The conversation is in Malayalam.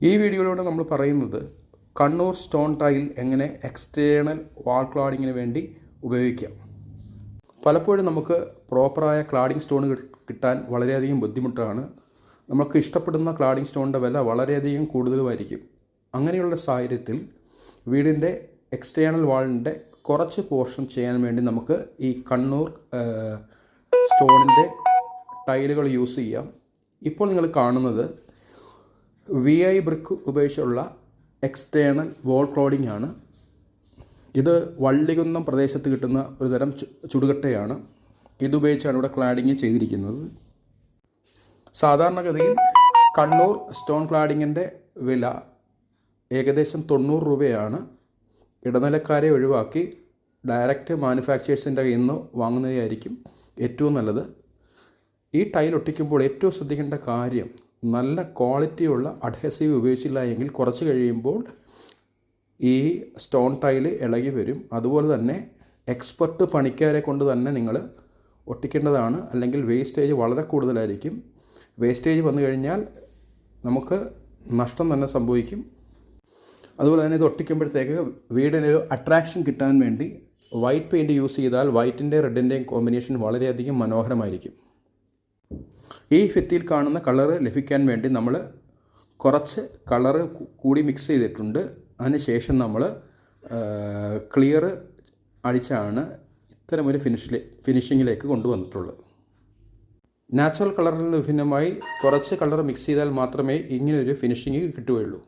ഈ വീഡിയോയിലൂടെ നമ്മൾ പറയുന്നത് കണ്ണൂർ സ്റ്റോൺ ടൈൽ എങ്ങനെ എക്സ്റ്റേണൽ വാൾ ക്ലാഡിങ്ങിന് വേണ്ടി ഉപയോഗിക്കാം. പലപ്പോഴും നമുക്ക് പ്രോപ്പറായ ക്ലാഡിംഗ് സ്റ്റോൺ കിട്ടാൻ വളരെയധികം ബുദ്ധിമുട്ടാണ്. നമുക്ക് ഇഷ്ടപ്പെടുന്ന ക്ലാഡിംഗ് സ്റ്റോണിൻ്റെ വില വളരെയധികം കൂടുതലുമായിരിക്കും. അങ്ങനെയുള്ള സാഹചര്യത്തിൽ വീടിൻ്റെ എക്സ്റ്റേണൽ വാളിൻ്റെ കുറച്ച് പോർഷൻ ചെയ്യാൻ വേണ്ടി നമുക്ക് ഈ കണ്ണൂർ സ്റ്റോണിൻ്റെ ടൈലുകൾ യൂസ് ചെയ്യാം. ഇപ്പോൾ നിങ്ങൾ കാണുന്നത് VI ബ്രിക്ക് ഉപയോഗിച്ചുള്ള എക്സ്റ്റേണൽ വാൾ ക്ലോഡിംഗ് ആണ്. ഇത് വള്ളികുന്നം പ്രദേശത്ത് കിട്ടുന്ന ഒരു തരം ചുടുകട്ടയാണ്. ഇതുപയോഗിച്ചാണ് ഇവിടെ ക്ലാഡിങ് ചെയ്തിരിക്കുന്നത്. സാധാരണഗതിയിൽ കണ്ണൂർ സ്റ്റോൺ ക്ലാഡിങ്ങിൻ്റെ വില ഏകദേശം 90 രൂപയാണ്. ഇടനിലക്കാരെ ഒഴിവാക്കി ഡയറക്റ്റ് മാനുഫാക്ചേഴ്സിൻ്റെ കയ്യിൽ നിന്ന് വാങ്ങുന്നതായിരിക്കും ഏറ്റവും നല്ലത്. ഈ ടൈൽ ഒട്ടിക്കുമ്പോൾ ഏറ്റവും ശ്രദ്ധിക്കേണ്ട കാര്യം, നല്ല ക്വാളിറ്റിയുള്ള അഡ്ഹസീവ് ഉപയോഗിച്ചില്ല എങ്കിൽ കുറച്ച് കഴിയുമ്പോൾ ഈ സ്റ്റോൺ ടൈൽ ഇളകി വരും. അതുപോലെ തന്നെ എക്സ്പെർട്ട് പണിക്കാരെ കൊണ്ട് തന്നെ നിങ്ങൾ ഒട്ടിക്കേണ്ടതാണ്, അല്ലെങ്കിൽ വേസ്റ്റേജ് വളരെ കൂടുതലായിരിക്കും. വേസ്റ്റേജ് വന്നു കഴിഞ്ഞാൽ നമുക്ക് നഷ്ടം തന്നെ സംഭവിക്കും. അതുപോലെ തന്നെ ഇത് ഒട്ടിക്കുമ്പോഴത്തേക്ക് വീടിനൊരു അട്രാക്ഷൻ കിട്ടാൻ വേണ്ടി വൈറ്റ് പെയിൻറ്റ് യൂസ് ചെയ്താൽ വൈറ്റിൻ്റെ റെഡിൻ്റെയും കോമ്പിനേഷൻ വളരെയധികം മനോഹരമായിരിക്കും. ഈ ഭിത്തിയിൽ കാണുന്ന കളറ് ലഭിക്കാൻ വേണ്ടി നമ്മൾ കുറച്ച് കളറ് കൂടി മിക്സ് ചെയ്തിട്ടുണ്ട്. അതിനുശേഷം നമ്മൾ ക്ലിയർ അടിച്ചാണ് ഇത്തരമൊരു ഫിനിഷിങ്ങിലേക്ക് കൊണ്ടുവന്നിട്ടുള്ളത്. നാച്ചുറൽ കളറിൽ നിന്ന് വിഭിന്നമായി കുറച്ച് കളർ മിക്സ് ചെയ്താൽ മാത്രമേ ഇങ്ങനൊരു ഫിനിഷിങ് കിട്ടുകയുള്ളൂ.